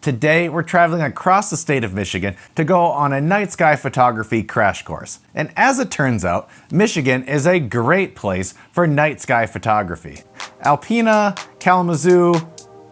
Today, we're traveling across the state of Michigan to go on a night sky photography crash course. And as it turns out, Michigan is a great place for night sky photography. Alpena, Kalamazoo,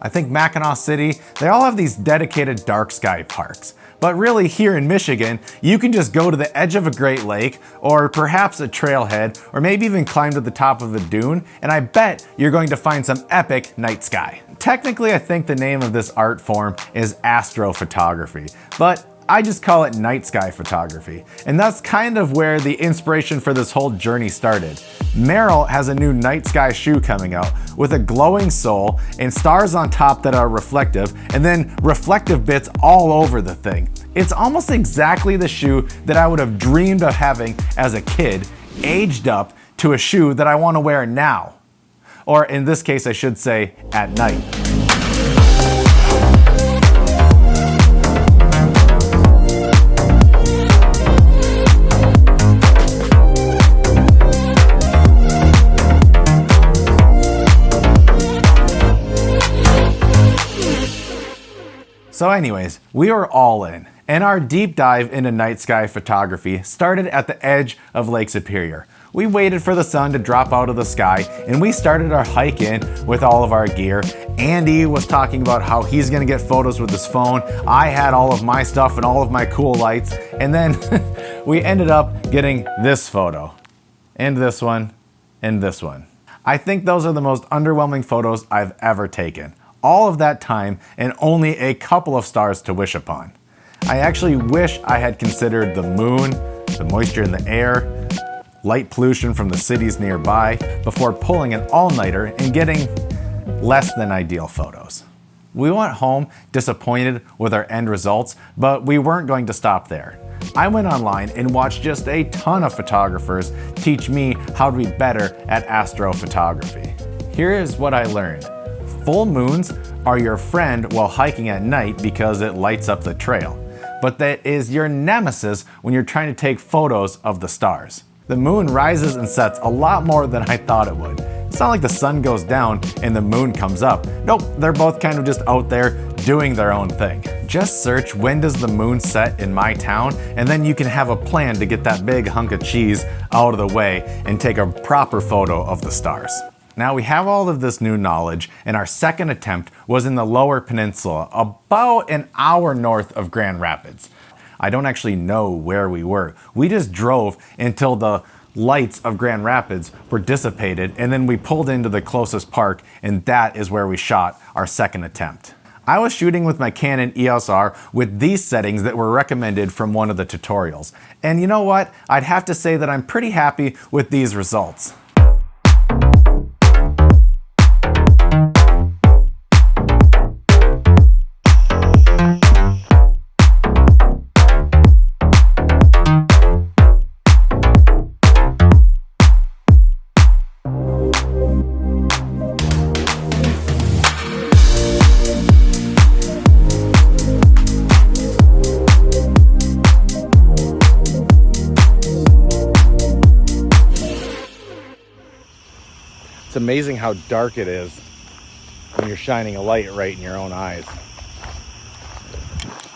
I think Mackinac City, they all have these dedicated dark sky parks. But really here in Michigan, you can just go to the edge of a Great Lake, or perhaps a trailhead, or maybe even climb to the top of a dune, and I bet you're going to find some epic night sky. Technically, I think the name of this art form is astrophotography, but I just call it night sky photography. And that's kind of where the inspiration for this whole journey started. Merrell has a new night sky shoe coming out with a glowing sole and stars on top that are reflective, and then reflective bits all over the thing. It's almost exactly the shoe that I would have dreamed of having as a kid, aged up to a shoe that I want to wear now. Or in this case, I should say, at night. So anyways, we were all in, and our deep dive into night sky photography started at the edge of Lake Superior. We waited for the sun to drop out of the sky, and we started our hike in with all of our gear. Andy was talking about how he's gonna get photos with his phone. I had all of my stuff and all of my cool lights, and then we ended up getting this photo, and this one, and this one. I think those are the most underwhelming photos I've ever taken. All of that time and only a couple of stars to wish upon. I actually wish I had considered the moon, the moisture in the air, light pollution from the cities nearby before pulling an all-nighter and getting less than ideal photos. We went home disappointed with our end results, but we weren't going to stop there. I went online and watched just a ton of photographers teach me how to be better at astrophotography. Here is what I learned. Full moons are your friend while hiking at night because it lights up the trail, but that is your nemesis when you're trying to take photos of the stars. The moon rises and sets a lot more than I thought it would. It's not like the sun goes down and the moon comes up. Nope, they're both kind of just out there doing their own thing. Just search when does the moon set in my town, and then you can have a plan to get that big hunk of cheese out of the way and take a proper photo of the stars. Now we have all of this new knowledge, and our second attempt was in the Lower Peninsula, about an hour north of Grand Rapids. I don't actually know where we were. We just drove until the lights of Grand Rapids were dissipated, and then we pulled into the closest park, and that is where we shot our second attempt. I was shooting with my Canon EOS R with these settings that were recommended from one of the tutorials. And you know what? I'd have to say that I'm pretty happy with these results. It's amazing how dark it is when you're shining a light right in your own eyes.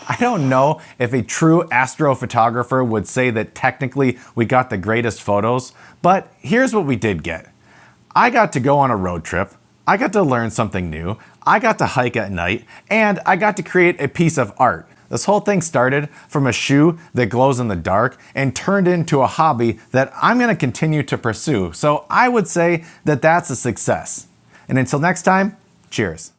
I don't know if a true astrophotographer would say that technically we got the greatest photos, but here's what we did get. I got to go on a road trip, I got to learn something new, I got to hike at night, and I got to create a piece of art. This whole thing started from a shoe that glows in the dark and turned into a hobby that I'm going to continue to pursue. So I would say that that's a success. And until next time, cheers.